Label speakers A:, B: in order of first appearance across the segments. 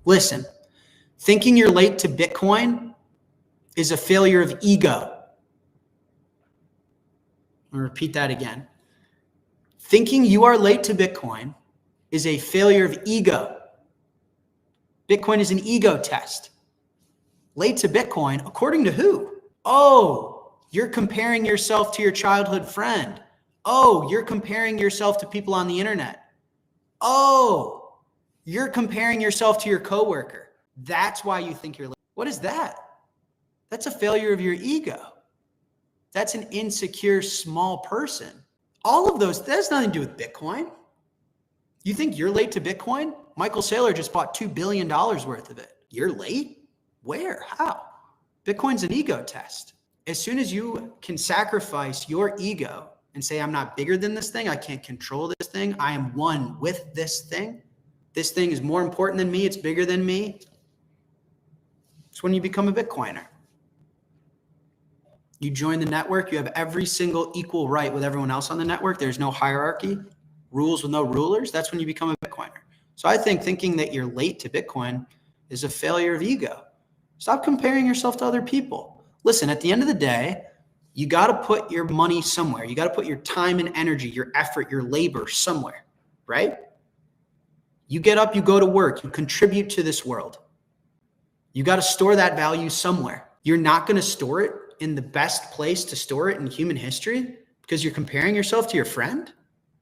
A: Listen, thinking you're late to Bitcoin is a failure of ego. I'll repeat that again. Thinking you are late to Bitcoin is a failure of ego. Bitcoin is an ego test. Late to Bitcoin, according to who? Oh, you're comparing yourself to your childhood friend. Oh, you're comparing yourself to people on the internet. Oh, you're comparing yourself to your coworker. That's why you think you're late. What is that? That's a failure of your ego. That's an insecure, small person. All of those, that has nothing to do with Bitcoin. You think you're late to Bitcoin? Michael Saylor just bought $2 billion worth of it. You're late? Where? How? Bitcoin's an ego test. As soon as you can sacrifice your ego and say, I'm not bigger than this thing, I can't control this thing, I am one with this thing is more important than me, it's bigger than me, it's when you become a Bitcoiner. You join the network, you have every single equal right with everyone else on the network. There's no hierarchy, rules with no rulers. That's when you become a Bitcoiner. So I think thinking that you're late to Bitcoin is a failure of ego. Stop comparing yourself to other people. Listen, at the end of the day, you got to put your money somewhere. You got to put your time and energy, your effort, your labor somewhere, right? You get up, you go to work, you contribute to this world. You got to store that value somewhere. You're not going to store it in the best place to store it in human history because you're comparing yourself to your friend?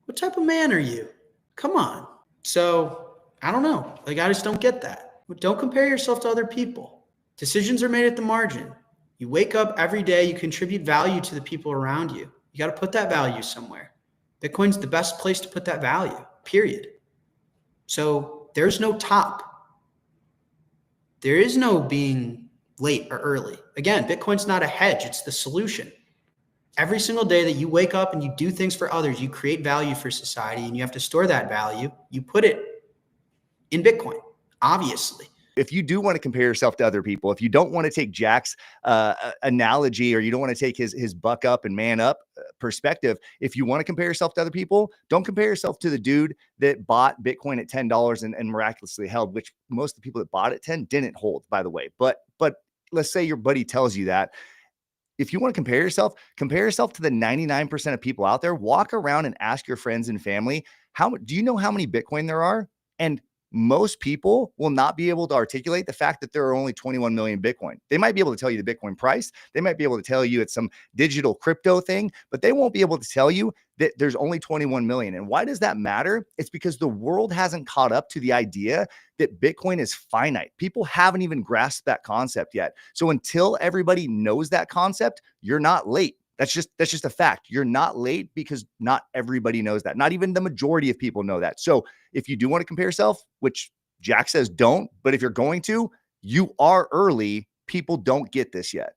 A: What type of man are you? Come on. So I don't know. I just don't get that. Don't compare yourself to other people. Decisions are made at the margin. You wake up every day, you contribute value to the people around you. You got to put that value somewhere. Bitcoin's the best place to put that value, period. So there's no top. There is no being late or early. Again, Bitcoin's not a hedge, it's the solution. Every single day that you wake up and you do things for others, you create value for society, and you have to store that value. You put it in Bitcoin, obviously.
B: If you do want to compare yourself to other people, if you don't want to take Jack's analogy, or you don't want to take his buck up and man up perspective, if you want to compare yourself to other people, don't compare yourself to the dude that bought Bitcoin at $10 and miraculously held, which most of the people that bought at 10 didn't hold, by the way. But let's say your buddy tells you that. If you want to compare yourself to the 99% of people out there. Walk around and ask your friends and family, do you know how many Bitcoin there are? And most people will not be able to articulate the fact that there are only 21 million Bitcoin. They might be able to tell you the Bitcoin price. They might be able to tell you it's some digital crypto thing, but they won't be able to tell you that there's only 21 million. And why does that matter? It's because the world hasn't caught up to the idea that Bitcoin is finite. People haven't even grasped that concept yet. So until everybody knows that concept, you're not late. That's just a fact. You're not late because not everybody knows that. Not even the majority of people know that. So if you do want to compare yourself, which Jack says don't, but if you're going to, you are early. People don't get this yet.